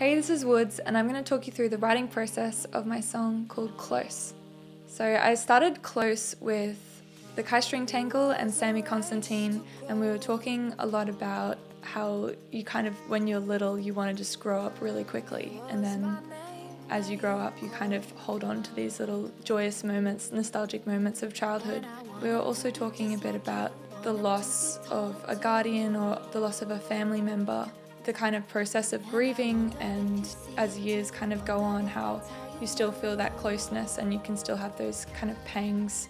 Hey, this is Woods, and I'm going to talk you through the writing process of my song called Close. So I started Close with the Kai String Tangle and Sammy Constantine, and we were talking a lot about how you kind of, when you're little, you want to just grow up really quickly, and then as you grow up, you kind of hold on to these little joyous moments, nostalgic moments of childhood. We were also talking a bit about the loss of a guardian or the loss of a family member, the kind of process of grieving, and as years kind of go on, how you still feel that closeness and you can still have those kind of pangs.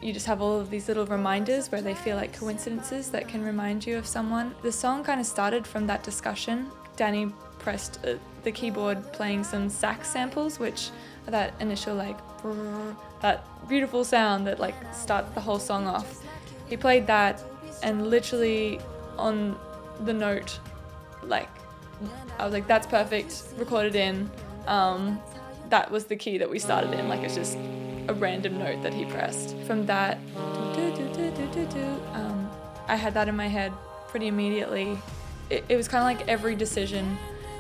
You just have all of these little reminders where they feel like coincidences that can remind you of someone. The song kind of started from that discussion. Danny pressed the keyboard playing some sax samples, which are that initial like brrr, that beautiful sound that like starts the whole song off. He played that, and literally on the note, like I was like, that's perfect, recorded in. That was the key that we started in, like it's just a random note that he pressed. From that, I had that in my head pretty immediately. It was kind of like every decision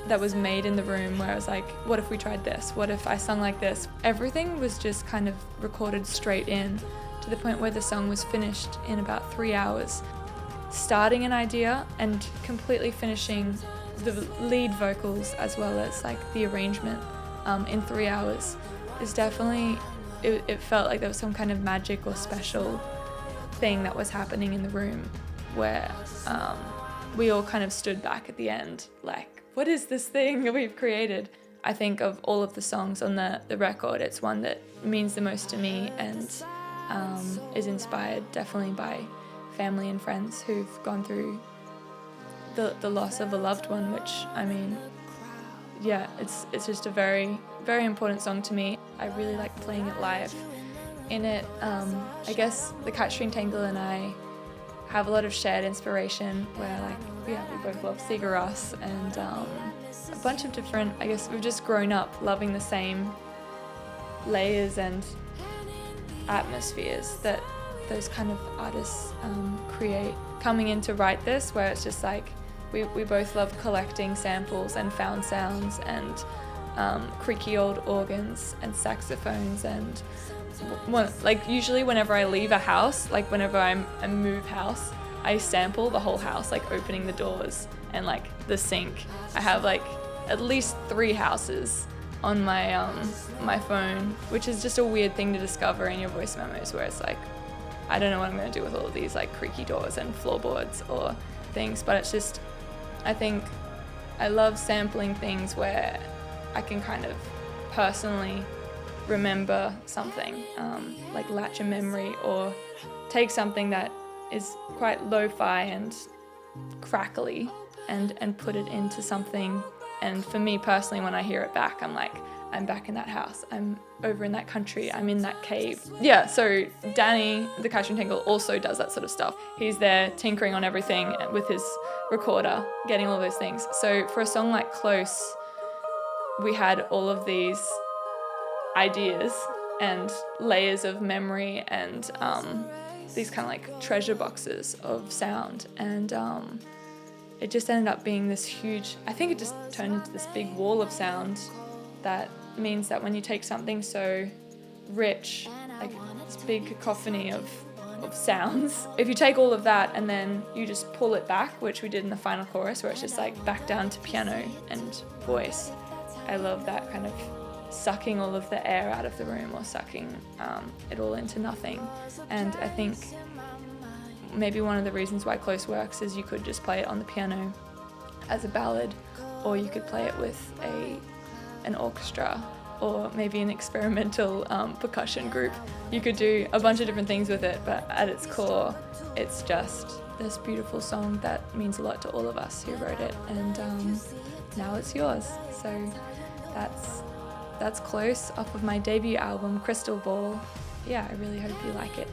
that was made in the room where I was like, what if we tried this? What if I sung like this? Everything was just kind of recorded straight in, to the point where the song was finished in about 3 hours. Starting an idea and completely finishing the lead vocals as well as like the arrangement in 3 hours is definitely, it felt like there was some kind of magic or special thing that was happening in the room where we all kind of stood back at the end like, what is this thing that we've created? I think of all of the songs on the record, it's one that means the most to me and is inspired definitely by family and friends who've gone through the loss of a loved one, which, I mean, yeah, it's just a very, very important song to me. I really like playing it live. In it, I guess the Kai String Tangle and I have a lot of shared inspiration where we both love Sigur Rós and a bunch of different, I guess we've just grown up loving the same layers and atmospheres that those kind of artists create. Coming in to write this, where it's just like we both love collecting samples and found sounds and creaky old organs and saxophones, and usually whenever I leave a house, like whenever I move house, I sample the whole house, like opening the doors and like the sink. I have like at least 3 houses on my my phone, which is just a weird thing to discover in your voice memos, where it's like, I don't know what I'm going to do with all of these like creaky doors and floorboards or things, but it's just, I think I love sampling things where I can kind of personally remember something, like latch a memory or take something that is quite lo-fi and crackly and put it into something. And for me personally, when I hear it back, I'm like, I'm back in that house, I'm over in that country, I'm in that cave. Yeah, so Danny, the Kai String Tangle, also does that sort of stuff. He's there tinkering on everything with his recorder, getting all those things. So for a song like Close, we had all of these ideas and layers of memory and these kind of like treasure boxes of sound, and it just ended up being this huge, I think it just turned into this big wall of sound that means that when you take something so rich, like this big cacophony of sounds, if you take all of that and then you just pull it back, which we did in the final chorus, where it's just like back down to piano and voice, I love that kind of sucking all of the air out of the room, or sucking it all into nothing. And I think maybe one of the reasons why Close works is you could just play it on the piano as a ballad, or you could play it with an orchestra, or maybe an experimental percussion group. You could do a bunch of different things with it, but at its core, it's just this beautiful song that means a lot to all of us who wrote it, and now it's yours. So that's Close off of my debut album, Crystal Ball. Yeah, I really hope you like it.